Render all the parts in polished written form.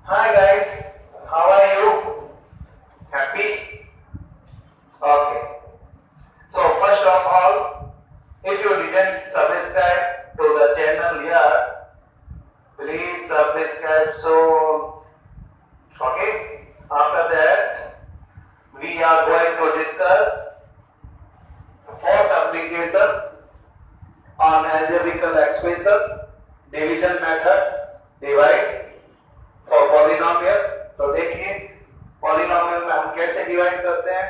Hi guys, how are you? Happy? Okay. So first of all, if you didn't subscribe to the channel yet, please subscribe soon. Okay. After that, we are going to discuss fourth application on algebraical expression, division method, divide for polynomial। तो देखिए polynomial में हम कैसे divide करते हैं,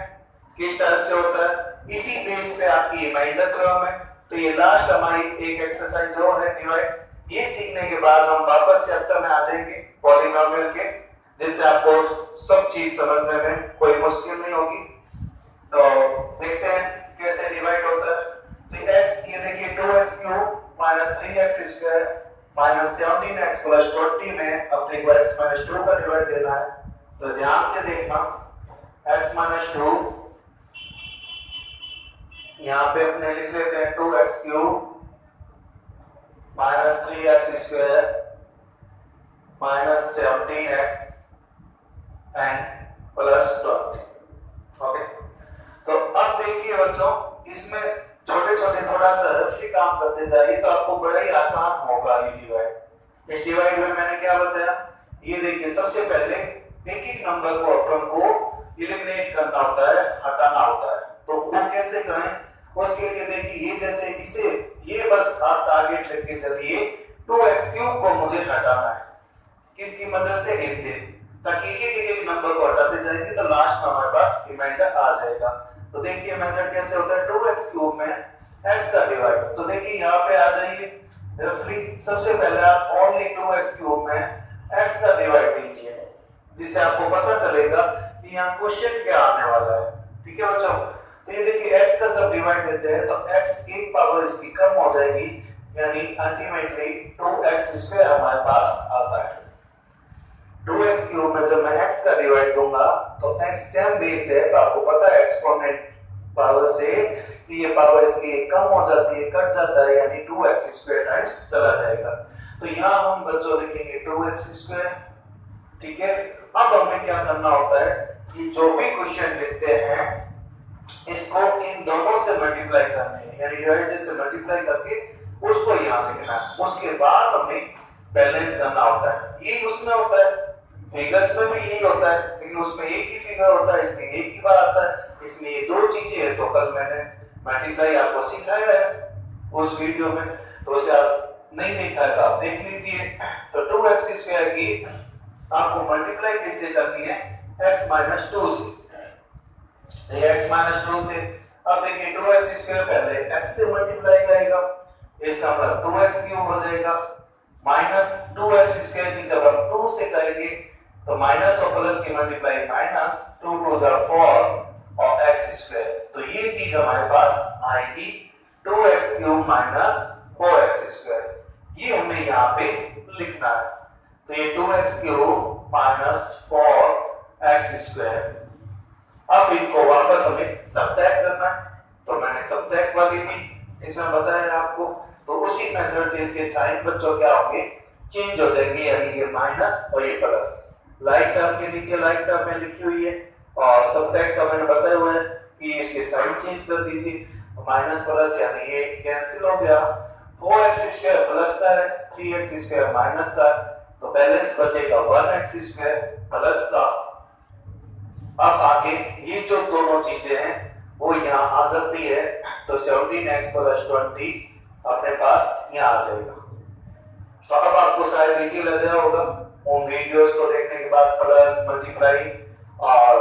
किस type से होता है, इसी बेस पे आपकी रिमाइंडर थ्योरम है। तो ये लास्ट हमारी एक एक्सरसाइज जो है डिवाइड, ये सीखने के बाद हम वापस चैप्टर में आ जाएंगे पॉलिनोमियल के, जिससे आपको सब चीज समझने में कोई मुश्किल नहीं होगी। तो देखते हैं कैसे डिवाइड होता है। तो x ये देखिए 2x cube minus 3x square minus 17x plus 20 में अपने को x माइनस 2 का डिवाइड देना है। तो ध्यान से देखना, x माइनस 2 यहाँ पे अपने लिख लेते हैं 2x cube minus 3x square minus 17x and plus 20। Okay, तो अब देखिए बच्चों, इसमें छोटे छोटे थोड़ा सा रफली काम करते जाइए तो आपको बड़ा ही आसान होगा ये डिवाइड। इस डिवाइड में मैंने क्या बताया, ये देखिए सबसे पहले एक एक नंबर को अपन को एलिमिनेट करना होता है, हटाना होता है। तो वो कैसे करें, उसके लिए देखिए ये जैसे इसे ये बस आप टारगेट लेके चलिए 2x क्यूब को मुझे हटाना है, किसकी मदद से, इससे, ताकि एक नंबर को हटाते जाएंगे तो लास्ट में हमारे पास रिमाइंडर आ जाएगा। तो देखिए मेथड कैसे होता है, 2x क्यूब में x का डिवाइड। तो देखिए यहाँ पे आ जाइए रफली, सबसे पहले आप ओनली 2x क्यूब में x का डिवाइड दीजिए, जिससे आपको पता चलेगा कि यहाँ क्वेश्चन क्या आने वाला है। ठीक है बच्चों, तो ये देखिए x का जब डिवाइड देते हैं तो x की पावर इसकी कम हो जाएगी, यानी अल्टीमेटली 2x स्क्वायर हमारे पास आता है। 2x क्यूब में जब मैं x का डिवाइड दूंगा तो x सेम बेस है, तो आपको पता है एक्सपोनेंट पावर से कि ये पावर इसकी कम हो जाती है, कट जाता है, यानी 2x स्क्वायर टाइम्स चला जाएगा। तो यहाँ हम बच्चों लिखेंगे 2x स्क्वायर। ठीक है, अब हमें क्या करना होता है कि जो भी क्वेश्चन लिखते हैं इसको इन दोनों से मल्टीप्लाई करना है, यानी डिवाइड से मल्टीप्लाई करके उसको यहाँ लिखना है। उसके बाद हमें बैलेंस करना होता है। ये उसमें होता है, फिगर्स में भी यही होता है, लेकिन उसमें एक ही फिगर होता है, इसमें एक ही बार आता है। इसमें ये दो चीजें हैं। तो कल मैंने मल्टीप्लाई आपको सिखाया है उस वीडियो में, तो उसे आप नहीं देखा है तो आप देख लीजिए। तो 2x स्क्वायर की आपको मल्टीप्लाई किससे करनी है, x माइनस 2 से। x माइनस 2 से, अब देखिए 2x स्क्वायर पहले x से मल्टीप्लाई करेगा, इसका मतलब 2x क्यूब हो जाएगा, माइनस 2x स्क्वायर की जब हम 2 से करेंगे तो माइनस और प्लस की मल्टीप्लाई माइनस 2 2 जा 4 और x स्क्वायर। तो ये चीज हमारे पास आएगी 2x cube minus 4x square. ये हमें यहाँ पे लिखना है। तो ये 2x cube minus 4x square. अब इनको वापस हमें सबट्रैक्ट करना है, तो मैंने सबट्रैक्ट वाली भी इसमें बताया आपको। तो उसी मेथड से इसके साइन बच्चों क्या होंगे, चेंज हो जाएंगे, यानी ये माइनस और ये प्लस। लाइक टर्म के नीचे लाइक टर्म में लिखी हुई है, और सबट्रैक्ट का मैंने बताया हुआ है कि इसके साइन चेंज कर दीजिए। माइनस प्लस यानी ये कैंसिल हो गया, 4x स्क्वायर प्लस का है, 3x स्क्वायर माइनस का, तो बैलेंस बचेगा 1x स्क्वायर प्लस का। अब आगे ये जो दोनों चीजें हैं वो यहाँ आ जाती है, तो 17x प्लस 20 अपने पास यहाँ आ जाएगा। तो अब आपको शायद इजी लग रहा होगा उन वीडियोस को देखने के बाद, प्लस मल्टीप्लाई और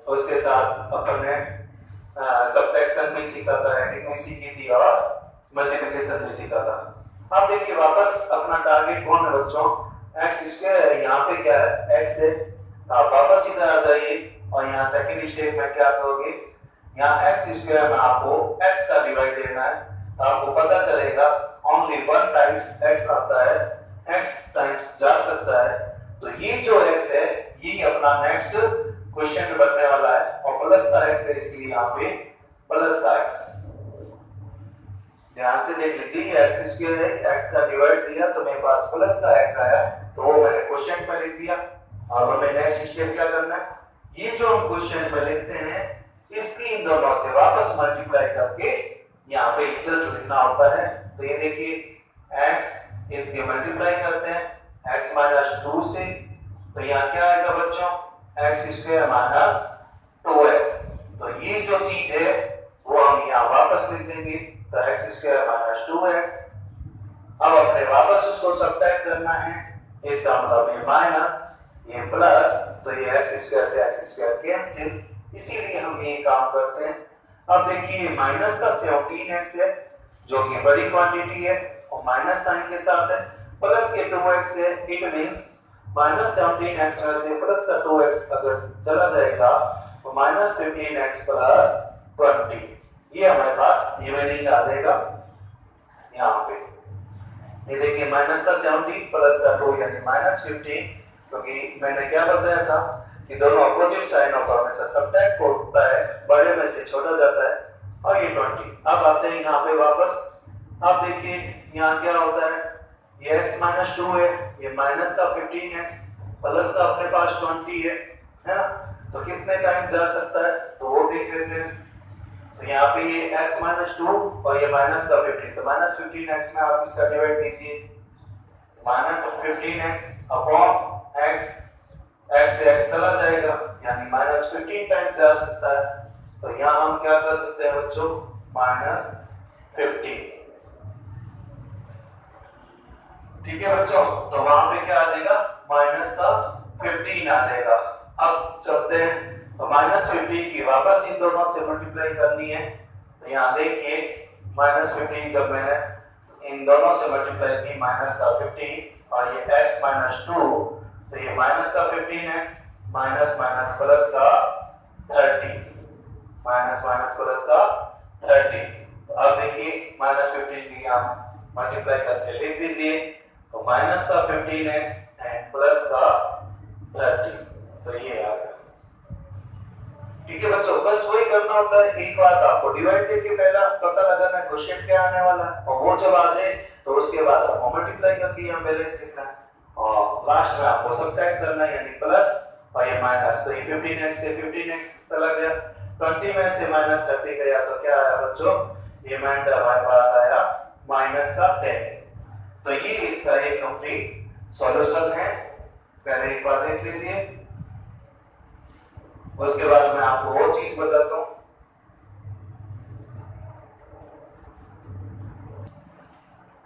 उसके साथ अपन ने सबट्रैक्शन भी सीखा था, एडिंग भी सीखी थी और मल्टीप्लिकेशन भी सीखा था। अब देखिए वापस अपना टारगेट कौन है बच्चों, x स्क्वायर है, यहाँ पे क्या है x है। आप वापस इधर आ जाइए और यहाँ सेकंड स्टेप में क्या करोगे, यहाँ x स्क्वायर में आपको x का डिवाइड देना है। तो आपको पता चलेगा ओनली 1 टाइम्स x आता है, x टाइम्स जा सकता है। तो ये जो x है ये अपना नेक्स्ट क्वेश्चन में बनने वाला है, और प्लस का x है, इसलिए यहाँ पे प्लस का x। ध्यान से देख लीजिए, x स्क्वायर है, x का डिवाइड दिया तो मेरे पास प्लस का x आया, तो वो मैंने क्वेश्चन में लिख दिया। अब हमें नेक्स्ट स्टेप क्या करना है, ये जो हम क्वेश्चन में लिखते हैं इसकी इन दोनों से वापस मल्टीप्लाई करके यहाँ पे रिजल्ट लिखना होता है। तो ये देखिए x इसके मल्टीप्लाई करते हैं x माइनस 2 से, तो यहाँ क्या आएगा बच्चों, x स्क्वायर माइनस 2x। तो ये जो चीज है वो हम यहाँ वापस लिख देंगे, तो x स्क्वायर माइनस 2x। अब अपने वापस उसको सब्ट्रैक्ट करना है, इसका मतलब ये माइनस ये प्लस, तो ये x स्क्वायर से x स्क्वायर कैंसिल, इसीलिए हम ये काम करते हैं। अब देखिए माइनस का 17x है जो कि बड़ी क्वांटिटी है और माइनस साइन के साथ है, प्लस के 2x है, इट मींस माइनस 17x में से प्लस का 2x अगर चला जाएगा तो माइनस 15x प्लस 20, ये हमारे पास रिमेनिंग आ जाएगा यहाँ पे। ये देखिए माइनस का 17 प्लस का 2 यानी माइनस 15, क्योंकि मैंने क्या बताया था कि दोनों अपोजिट साइन हो तो हमेशा सब्ट्रैक्ट होता है, बड़े में से छोटा जाता है, और ये 20। अब आते हैं यहाँ पे वापस। अब देखिए यहाँ क्या होता है, ये x माइनस 2 है, ये माइनस का 15x प्लस का अपने पास 20 है ना, तो कितने टाइम जा सकता है तो वो देख लेते हैं। तो यहाँ पे ये x माइनस 2 और ये माइनस का 15, तो माइनस 15x में आप इसका डिवाइड दीजिए, minus 15x upon x, x से x चला जाएगा यानी माइनस 15 टाइम जा सकता है। तो यहाँ हम क्या कर सकते हैं बच्चों, माइनस 15। ठीक है बच्चों, तो वहां पे क्या आ जाएगा, माइनस का 15 आ जाएगा। अब चलते हैं, तो माइनस 15 की वापस इन दोनों से मल्टीप्लाई करनी है। तो यहाँ देखिए माइनस 15 जब मैंने इन दोनों से मल्टीप्लाई की, माइनस का 15 और ये x माइनस 2, तो ये माइनस का 15x माइनस माइनस प्लस का 30, माइनस माइनस प्लस का 30। तो अब देखिए माइनस 15 की आप मल्टीप्लाई करके लिख दीजिए, तो माइनस का 15x एंड प्लस का 30, तो ये आ गया। ठीक है बच्चों, बस वही करना होता है। एक बात आपको डिवाइड करके पहला पता लगाना है क्वेश्चन क्या आने वाला है, और वो जब आ जाए तो उसके बाद आपको मल्टीप्लाई करके यहाँ बैलेंस लिखना है, और लास्ट में आपको सब्ट्रैक्ट करना है यानी प्लस और ये माइनस। तो ये 15x से 15x चला गया, 20 में से माइनस 30 गया, तो क्या आया बच्चों, ये रिमाइंडर हमारे पास आया माइनस का 10। तो ये इसका एक कंप्लीट सॉल्यूशन है, पहले एक बार देख लीजिए, उसके बाद मैं आपको और चीज बताता हूं।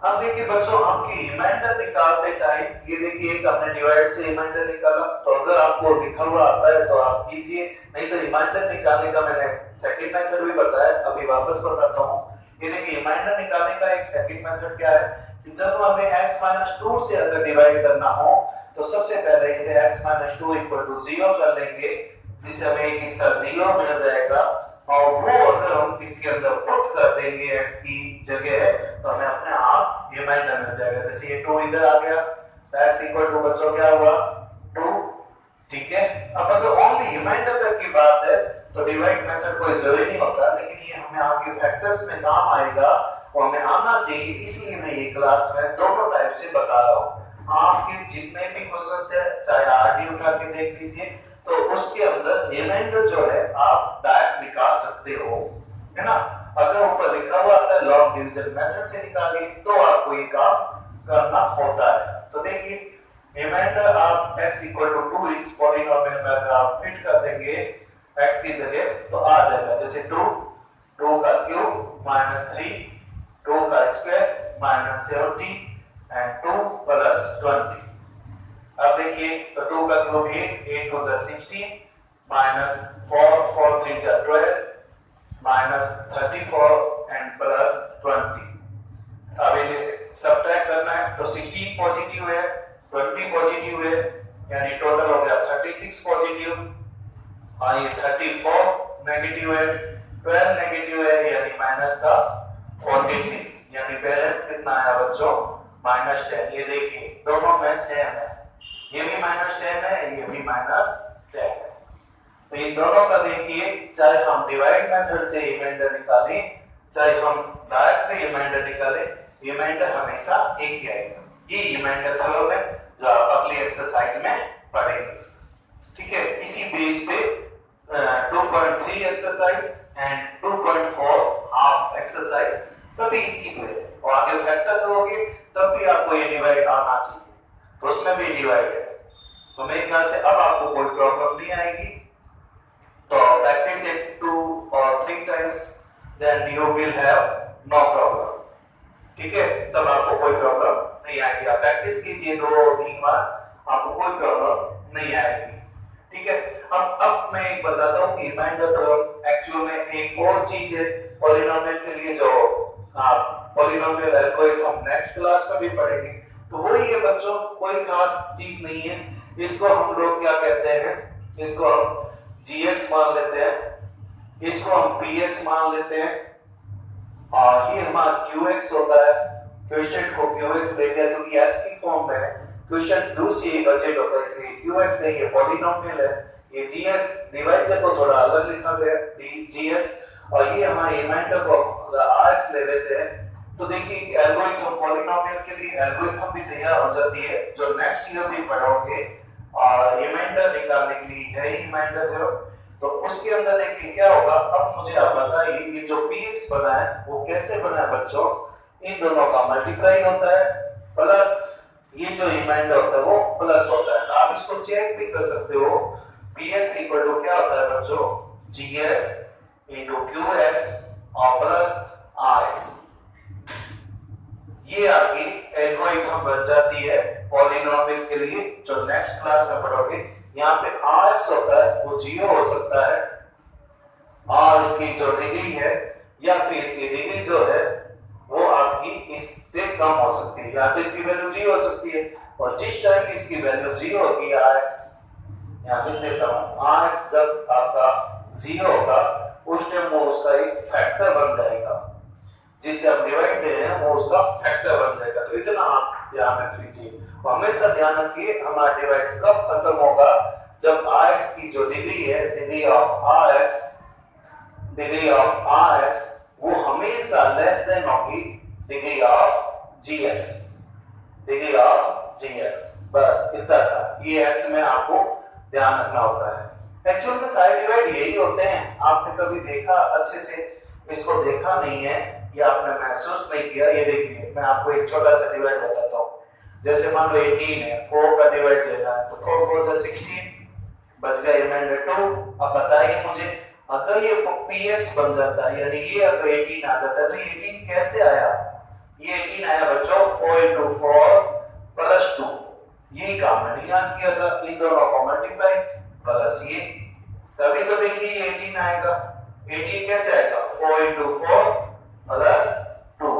अब देखिए बच्चों, आपकी रिमाइंडर निकालते टाइम, ये देखिए एक आपने डिवाइड से रिमाइंडर निकाला, तो अगर आपको लिखा हुआ आता है तो आप कीजिए, नहीं तो रिमाइंडर निकालने का मैंने सेकंड मेथड भी बताया, अभी वापस बताता हूँ। ये देखिए रिमाइंडर निकालने का एक सेकंड मेथड क्या है कि जब हमें x माइनस 2 से अगर डिवाइड करना हो तो सबसे पहले इसे x माइनस 2 इक्वल टू 0 कर लेंगे, जिससे हमें इसका 0 मिल जाएगा, और वो अगर हम इसके अंदर पुट कर देंगे x की जगह तो हमें अपने आप रिमाइंडर मिल जाएगा। जैसे ये 2 इधर आ गया तो x इक्वल टू बच्चों क्या हुआ 2। ठीक है, अब अगर ओनली रिमाइंडर तक की बात है तो डिवाइड मेथड कोई जरूरी नहीं होता, लेकिन ये हमें आगे फैक्टर्स में काम आएगा और हमें आना चाहिए, इसीलिए मैं ये क्लास में दोनों टाइप से बता रहा हूँ। आपके जितने भी क्वेश्चन है चाहे आरडी उठा के देख लीजिए, तो उसके अंदर रिमाइंडर जो है आप डायरेक्ट निकाल सकते हो, है ना। अगर ऊपर लिखा हुआ आता है लॉग डिवीजन मेथड से निकालिए तो आपको ये काम करना होता है। तो देखिए रिमाइंडर आप x इक्वल टू 2 इस पॉलिनोमियल में अगर आप फिट कर देंगे x की जगह तो आ जाएगा, जैसे 2 का क्यूब माइनस 3, 2 का स्क्वायर माइनस 70 एंड 2 प्लस 20। अब देखिए तो 2 का क्यूब 8 टू जा 16 माइनस 4 3 जा 12 माइनस 34 एंड प्लस 20। अब ये सब्ट्रैक्ट करना है तो 16 पॉजिटिव है, 20 पॉजिटिव है, यानी टोटल हो गया 36 पॉजिटिव, और ये 34 नेगेटिव है, 12 नेगेटिव है, यानी माइनस का 46, यानी बैलेंस कितना आया बच्चों -10। ये देखिए दोनों में सेम है, ये भी -10 है, ये भी -10 है। तो इन दोनों का देखिए, चाहे हम डिवाइड मेथड से रिमाइंडर निकालें चाहे हम डायरेक्टली रिमाइंडर निकालें, रिमाइंडर हमेशा एक ही आएगा। ये रिमाइंडर थ्योरम है जो आप अगली एक्सरसाइज में पढ़ेंगे। इसमें भी डिवाइड है, तो मेरे ख्याल से अब आपको कोई प्रॉब्लम नहीं आएगी। तो practice it 2 or 3 times, then you will have no problem। ठीक है, तब आपको कोई प्रॉब्लम नहीं आएगी। आप प्रैक्टिस कीजिए 2 और 3 बार, आपको कोई प्रॉब्लम नहीं आएगी। ठीक है, अब मैं एक बताता हूँ कि रिमाइंडर थ्योरम एक्चुअल में एक और चीज है पॉलिनोमियल के लिए, जो आप पॉलिनोमियल एल्गोरिथम नेक्स्ट क्लास में भी पढ़ेंगे। तो वही है बच्चों, कोई खास चीज नहीं है। इसको हम लोग क्या कहते हैं, इसको हम gx मान लेते हैं, इसको हम px मान लेते हैं, और ये हमारा qx होता है। क्वेश्चन को qx ले लिया क्योंकि x की फॉर्म में है, क्वेश्चन टू से बजेट होता है, इसलिए qx है, ये पॉलिनोमियल है। ये gx डिवाइजर को थोड़ा अलग लिखा गया gx, और ये हमारे रिमाइंडर को rx ले लेते हैं। तो देखिए एल्गोरिथम, पॉलिनोमियल के लिए एल्गोरिथम भी तैयार हो जाती है, जो नेक्स्ट ईयर भी पढ़ोगे, और रिमाइंडर निकालने के लिए है रिमाइंडर थ्योरम। तो उसके अंदर देखिए क्या होगा। अब मुझे आप बताइए, ये जो px बना है वो कैसे बना है बच्चों, इन दोनों का मल्टीप्लाई होता है, प्लस ये जो रिमाइंडर होता है वो प्लस होता है। तो आप इसको चेक भी कर सकते हो, px इक्वल टू क्या होता है बच्चों, gx इनटू qx और प्लस rx। ये आपकी एल्गोरिथम बन जाती है पॉलिनोमियल के लिए, जो नेक्स्ट क्लास में पढ़ोगे। यहाँ पे rx होता है वो 0 हो सकता है, और इसकी जो डिग्री है या फिर इसकी डिग्री जो है वो आपकी इससे कम हो सकती है, या तो इसकी वैल्यू 0 हो सकती है, और जिस टाइम इसकी वैल्यू 0 होगी rx, यहाँ लिख देता हूँ, rx जब आपका 0 होगा उस टाइम वो उसका एक फैक्टर बन जाएगा, जिससे हम डिवाइड दे रहे हैं वो उसका फैक्टर बन जाएगा। तो इतना आप ध्यान रख लीजिए, और हमेशा ध्यान रखिए हमारा डिवाइड कब खत्म होगा, जब rx की जो डिग्री है, डिग्री ऑफ rx वो हमेशा लेस देन होगी डिग्री ऑफ gx, बस इतना सा। ये x में आपको ध्यान रखना होता है। एक्चुअल में सारे डिवाइड यही होते हैं, आपने कभी देखा अच्छे से इसको देखा नहीं है या आपने महसूस नहीं किया। ये देखिए मैं आपको एक छोटा सा डिवाइड बताता हूँ। जैसे मान लो 18 है, 4 का डिवाइड देना है, तो 4 4 से 16 बच गया रिमाइंडर 2। अब बताइए मुझे, अगर ये px बन जाता है, यानी ये अगर 18 आ जाता है, तो ये 18 कैसे आया? ये 18 आया बच्चों 4 into 4 प्लस 2। यही काम मैंने यहाँ किया था, इन दोनों को मल्टीप्लाई प्लस ये, तभी तो देखिए ये 18 आएगा। 18 कैसे आएगा? 4 into 4 प्लस 2,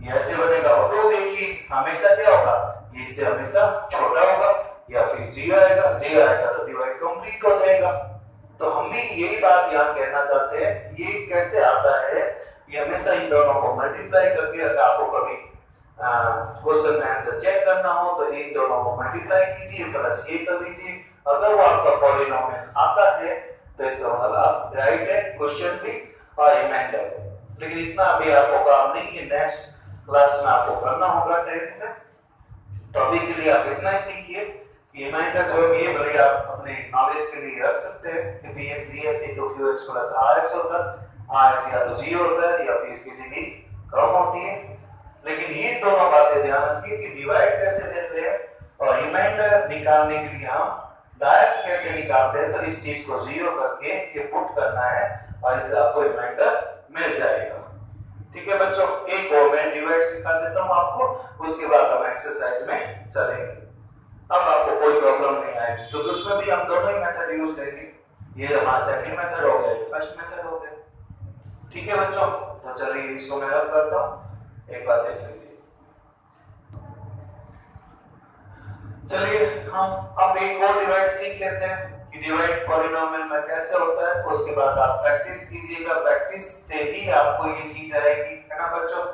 ये ऐसे बनेगा। और 2 देखिए हमेशा क्या होगा, ये इससे हमेशा छोटा होगा, या फिर 0 आएगा। 0 आएगा तो डिवाइड कंप्लीट हो जाएगा। तो हम भी यही बात यहाँ कहना चाहते हैं, ये कैसे आता है, ये हमेशा इन दोनों को मल्टीप्लाई करके, अगर आपको कभी क्वेश्चन में आंसर चेक करना हो तो इन दोनों को मल्टीप्लाई कीजिए प्लस ये कर लीजिए। अगर वो आपका पॉलिनोमियल आता है तो इसका मतलब आप राइट है, क्वेश्चन भी और रिमाइंडर भी। लेकिन इतना अभी आपको काम नहीं है, नेक्स्ट क्लास में आपको करना होगा 10th में। तो अभी के लिए आप इतना ही सीखिए। रिमाइंडर थ्योरम ये भले आप अपने नॉलेज के लिए रख सकते हैं कि px gx into qx plus rx होता है। rx या तो 0 होता है या फिर इसकी डिग्री कम होती है। लेकिन ये दोनों बातें ध्यान रखिए कि डिवाइड कैसे देते हैं और रिमाइंडर निकालने के लिए हम डायरेक्ट कैसे निकालते हैं। तो इस चीज को 0 करके ये पुट करना है और इससे आपको रिमाइंडर मिल जाएगा। ठीक है बच्चों, एक और मैं डिवाइड सिखा देता हूं आपको, उसके बाद हम एक्सरसाइज में चलेंगे। अब आपको कोई प्रॉब्लम नहीं आएगी क्योंकि उसमें भी हम दोनों ही मेथड यूज करेंगे। ये हमारा सेकंड मेथड हो गया, ये फर्स्ट मेथड हो गया। ठीक है बच्चों, तो चलिए इसको मैं हल करता हूं, एक बार देख लीजिए। चलिए हम अब एक और डिवाइड सीख लेते हैं कि डिवाइड पॉलिनोमियल में कैसे होता है। उसके बाद आप प्रैक्टिस कीजिएगा, प्रैक्टिस से ही आपको ये चीज आएगी, है ना बच्चों।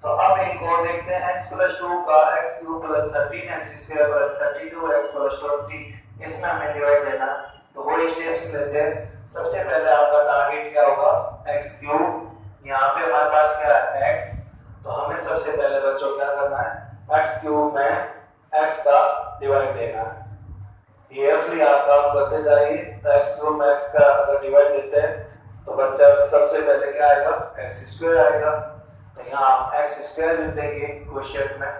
तो अब एक और देखते हैं, x + 2 का x³ + 13x² + 32x + 20, इसमें हमें डिवाइड देना। तो वो स्टेप्स लेते हैं। सबसे पहले आपका टारगेट क्या होगा, x³। यहाँ पे हमारे पास क्या है, x, तो हमें सबसे पहले बच्चों क्या करना है, x³ में x का डिवाइड देना है। ये रफली आप काम करते जाइए। तो x³ में x का अगर डिवाइड देते हैं तो बच्चा सबसे पहले क्या आएगा, x² आएगा। तो यहाँ हम x² लिख देंगे क्वेश्चन में।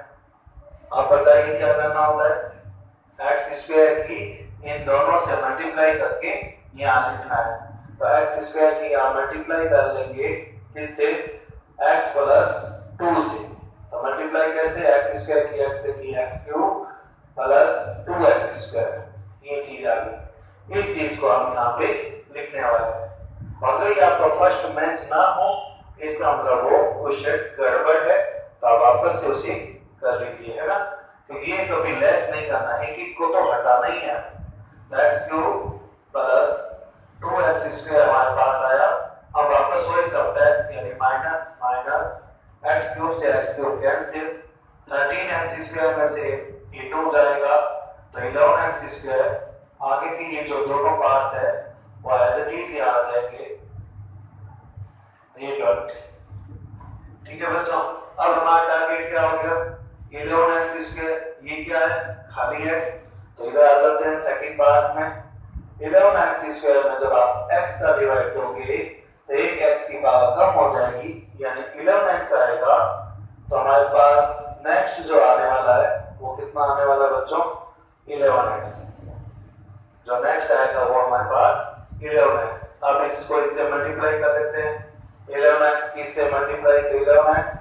आप बताइए क्या करना होता है, एक्स स्क्वायर की इन दोनों से मल्टीप्लाई करके यहाँ लिखना है। तो एक्स स्क्वायर की यहाँ मल्टीप्लाई कर लेंगे किससे, एक्स प्लस 2 से। तो मल्टीप्लाई कैसे, एक्स स्क्वायर की एक्स से की x cube plus 2x square, ये चीज आ गई। इस चीज को हम यहाँ पे लिखने वाले हैं। अगर आपका फर्स्ट मैच ना हो इसका मतलब वो क्वेश्चन गड़बड़ है, तो आप वापस से उसे कर लीजिए, है ना। तो ये कभी लेस नहीं करना है, एक को तो हटाना ही है। x cube plus 2x square हमारे पास आया। अब वापस वही शब्द है, यानी माइनस माइनस x क्यूब से x cube cancel, 13x square में से ये 2 जाएगा तो 11x स्क्वायर। आगे की ये जो दोनों पार्ट्स है वो एज इट इज आ जाएंगे, ये 20। ठीक है बच्चों, अब हमारा टारगेट क्या हो गया, 11x स्क्वायर, ये क्या है खाली x, तो इधर आ जाते हैं सेकंड पार्ट में। 11x स्क्वायर में जब आप x का डिवाइड दोगे तो एक x की पावर कम हो जाएगी, यानी 11x आएगा। तो हमारे पास नेक्स्ट जो आने वाला है वो कितना आने वाला है बच्चों, 11x। जो नेक्स्ट आएगा वो हमारे पास 11x। अब इसको इससे मल्टीप्लाई कर देते हैं, 11x की इससे मल्टीप्लाई तो 11x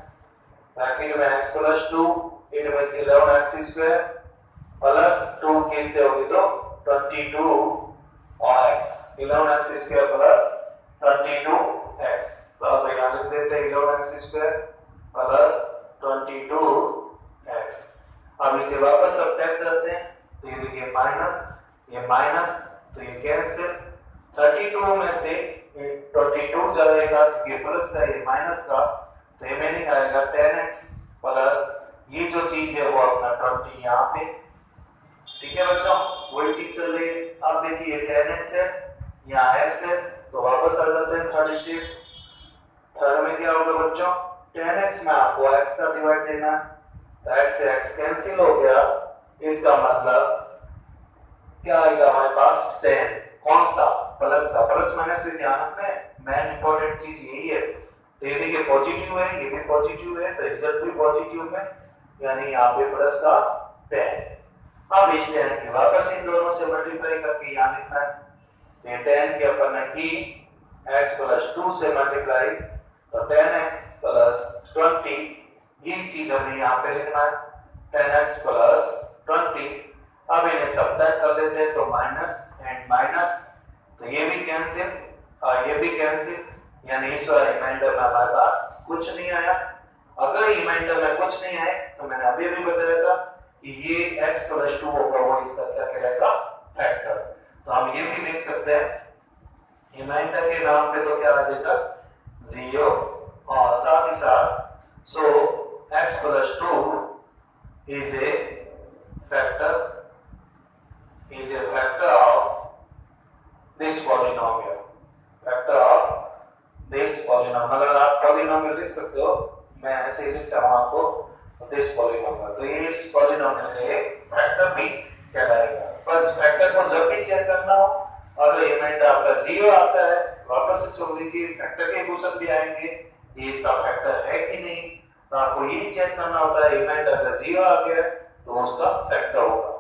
ब्रैकेट में x प्लस 2 इनमें से 11x स्क्वायर प्लस 2 की इससे होगी तो 22 और x, 11x square plus 22x। तो अब यहाँ लिख देते हैं 11x स्क्वायर प्लस 22x। अब इसे वापस सब्ट्रैक्ट करते हैं तो ये देखिए माइनस, ये माइनस तो ये कैंसिल, 32 में से 22 जाएगा तो ये प्लस का ये माइनस का, तो रिमेनिंग आएगा 10x प्लस ये जो चीज है वो अपना 20 यहाँ पे। ठीक है बच्चों, वही चीज चल रही है। अब देखिए 10x है, यहाँ x है, तो वापस आ जाते हैं थर्ड स्टेप। थर्ड में क्या होगा बच्चों, 10x में आपको x का डिवाइड देना है, तो x से x कैंसिल हो गया। इसका मतलब क्या आएगा हमारे पास 10, कौन सा, प्लस का। प्लस माइनस से ध्यान रखना है, मेन इंपॉर्टेंट चीज यही है। तो ये देखिए पॉजिटिव है, ये भी पॉजिटिव है, तो रिजल्ट भी पॉजिटिव है, यानी यहाँ पे प्लस का 10। अब इस 10 की वापस इन दोनों से मल्टीप्लाई करके यहाँ लिखना है, तो ये 10 के अपन ने की x प्लस 2 से मल्टीप्लाई, तो 10x प्लस 20, ये चीज हमें यहाँ पे लिखना है, 10x प्लस 20। अब इन्हें सब्ट्रैक्ट कर लेते हैं तो माइनस एंड माइनस, तो ये भी कैंसिल और ये भी कैंसिल, यानी इस रिमाइंडर में हमारे पास कुछ नहीं आया। अगर रिमाइंडर में कुछ नहीं आए तो मैंने अभी भी बताया था कि ये x प्लस 2 होगा, वो इसका क्या कहलाएगा, फैक्टर। तो हम ये भी लिख सकते हैं रिमाइंडर के नाम पे तो क्या आ जाएगा 0, और साथ ही साथ सो x plus 2 is a factor of this polynomial, factor of this polynomial। अगर आप polynomial लिख सकते हो, मैं ऐसे ही लिख रहा हूं आपको this polynomial, तो ये इस polynomial का एक फैक्टर भी कहलाएगा। बस फैक्टर को जब भी चेक करना हो, अगर रिमाइंडर आपका 0 आता है वापस से छोड़ दीजिए, फैक्टर के क्वेश्चन भी आएंगे ये इसका फैक्टर है कि नहीं, तो आपको ये चेक करना होता है रिमाइंडर अगर 0 आ गया तो उसका फैक्टर होगा।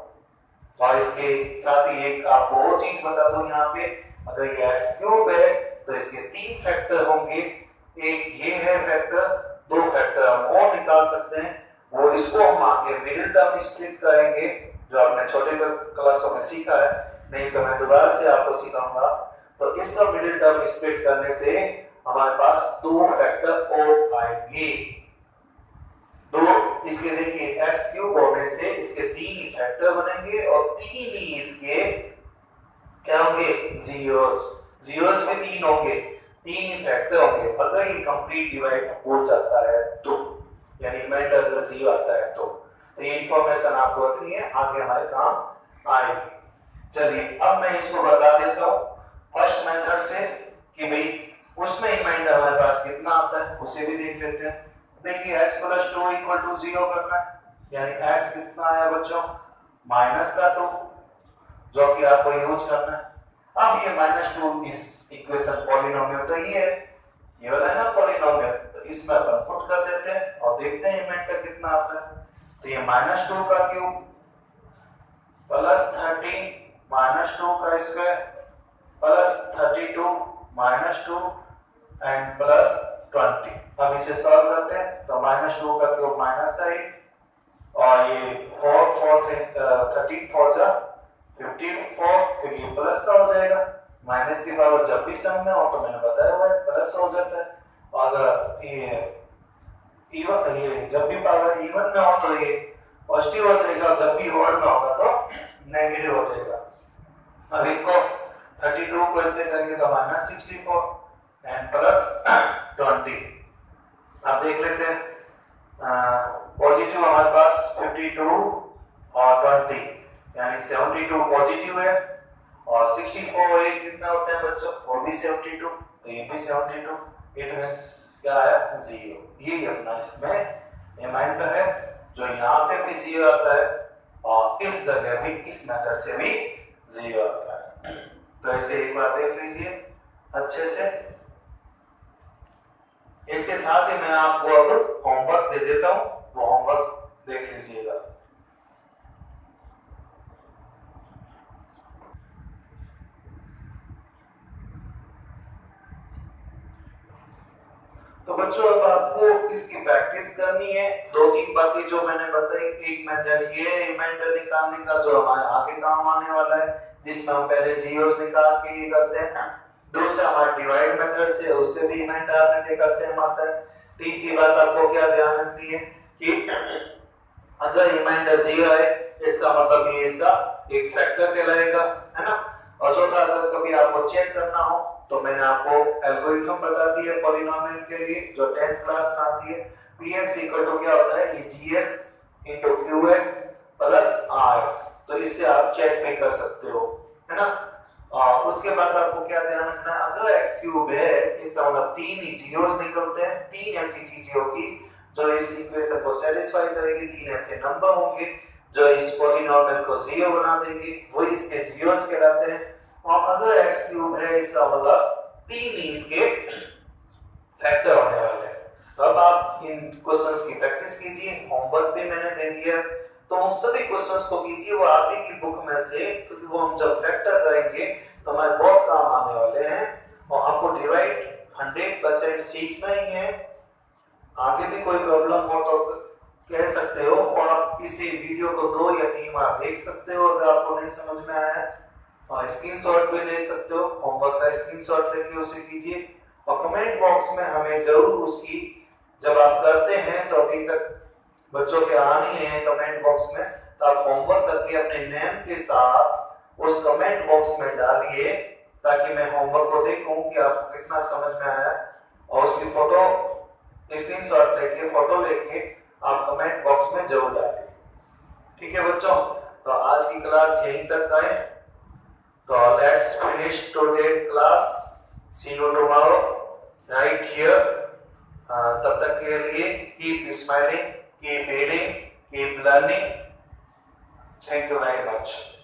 और इसके साथ ही एक आपको वो चीज बता दूं यहाँ पे, अगर ये x क्यूब है तो इसके 3 फैक्टर होंगे, एक ये है फैक्टर, 2 फैक्टर हम और निकाल सकते हैं, वो इसको हम आगे मिडिल टर्म स्प्लिट करेंगे, जो आपने छोटे क्लासों में सीखा है, नहीं तो मैं दोबारा से आपको सिखाऊंगा। तो इसका मिडिल टर्म स्प्लिट करने से हमारे पास 2 फैक्टर और आएंगे। तो इसके देखिए x क्यूब होने से इसके 3 ही फैक्टर बनेंगे और 3 ही इसके क्या होंगे, जीरोस भी 3 होंगे, 3 ही फैक्टर होंगे अगर ये कंप्लीट डिवाइड हो जाता है तो, यानी रिमाइंडर अगर 0 आता है तो ये इंफॉर्मेशन आपको रखनी है, आगे हमारे काम आएगी। चलिए अब मैं इसको बता देता हूँ फर्स्ट मेथड से कि भाई उसमें रिमाइंडर हमारे पास कितना आता है, उसे भी देख लेते हैं। देखिए x प्लस 2 इक्वल टू 0 करना है, यानी x कितना आया बच्चों, माइनस का 2, जो कि आपको यूज करना है। अब ये -2 इस इक्वेशन पॉलिनोमियल तो ये है, ये वाला है ना पॉलिनोमियल, तो इसमें अपन पुट कर देते हैं और देखते हैं रिमाइंडर कितना आता है। तो ये -2 का क्यूब प्लस 13 -2 का स्क्वायर प्लस 32 -2 एंड प्लस 20। अब इसे सॉल्व करते हैं तो -2 का क्यूब माइनस का ही, और ये 4 4 13 4 जा 54, क्योंकि ये प्लस का हो जाएगा। माइनस की पावर जब भी सम में हो तो मैंने बताया हुआ है प्लस हो जाता है, और अगर ये जब भी पावर इवन में हो तो ये पॉजिटिव हो जाएगा, और जब भी ऑड में होगा तो नेगेटिव हो जाएगा। अब इनको 32 को इससे करेंगे तो -64 एंड प्लस 20। अब देख लेते हैं पॉजिटिव हमारे पास 52 और 20 यानी 72 पॉजिटिव है, और 64 एक कितना होता है बच्चों, वो भी 72, तो ये भी 72, इट मींस क्या आया 0। ये अपना इसमें एमाउंट है जो यहाँ पे भी 0 आता है और इस जगह भी इस मेथड से भी 0 आता है। तो ऐसे एक बार देख लीजिए अच्छे से। इसके साथ ही मैं आपको अब होमवर्क दे देता हूं, वो होमवर्क देख लीजिएगा। तो बच्चों अब आपको इसकी प्रैक्टिस करनी है। 2-3 बातें जो मैंने बताई, एक मेथड ये रिमाइंडर निकालने का जो हमारे आगे काम आने वाला है, जिसमें हम पहले जीरोस निकाल के ये करते हैं। दूसरा हमारा डिवाइड मेथड से, उससे भी रिमाइंडर आपने देखा सेम आता है। तीसरी बात आपको क्या ध्यान रखनी है कि अगर रिमाइंडर 0 है इसका मतलब ये इसका एक फैक्टर कहलाएगा, है ना। और चौथा, अगर कभी आपको चेक करना हो तो मैंने आपको एल्गोरिथम बता दी है पॉलिनोमियल के लिए जो 10th क्लास में आती है। px क्या होता है, ये gx qx प्लस rx, तो इससे आप चेक भी कर सकते हो, है ना। उसके बाद आपको क्या ध्यान रखना है, अगर x क्यूब है इसका मतलब 3 ही जीरोस निकलते हैं। 3 ऐसी चीजें होगी जो इस इक्वेशन को सेटिस्फाई करेगी, 3 ऐसे नंबर होंगे जो इस पॉलिनोमियल को 0 बना देंगे, वो इसके जीरोस कहलाते हैं। और अगर x क्यूब है इसका मतलब 3 इसके फैक्टर होने वाले हैं। तो अब आप इन क्वेश्चंस की प्रैक्टिस कीजिए, होमवर्क भी मैंने दे दिया, तो उन सभी क्वेश्चंस को कीजिए वो आप ही की बुक में से, क्योंकि वो हम जब फैक्टर करेंगे तो हमारे बहुत काम आने वाले हैं। और आपको डिवाइड 100% सीखना ही है। आगे भी कोई प्रॉब्लम हो तो कह सकते हो, और आप इसी वीडियो को 2 या 3 बार देख सकते हो अगर आपको नहीं समझ में आया, और स्क्रीनशॉट भी ले सकते हो। होमवर्क का स्क्रीनशॉट लेके उसे कीजिए, और कमेंट बॉक्स में हमें जरूर उसकी, जब आप करते हैं तो अभी तक बच्चों के आने हैं कमेंट बॉक्स में, तो आप होमवर्क करके अपने नेम के साथ उस कमेंट बॉक्स में डालिए, ताकि मैं होमवर्क को देखूं कि आपको कितना समझ में आया, और उसकी फोटो स्क्रीनशॉट लेके, फोटो लेके आप कमेंट बॉक्स में जरूर डालिए। ठीक है बच्चों, तो आज की क्लास यहीं तक आए, तो let's finish today class. See you tomorrow right here. तब तक के लिए keep smiling, keep reading, keep learning. Thank you very much.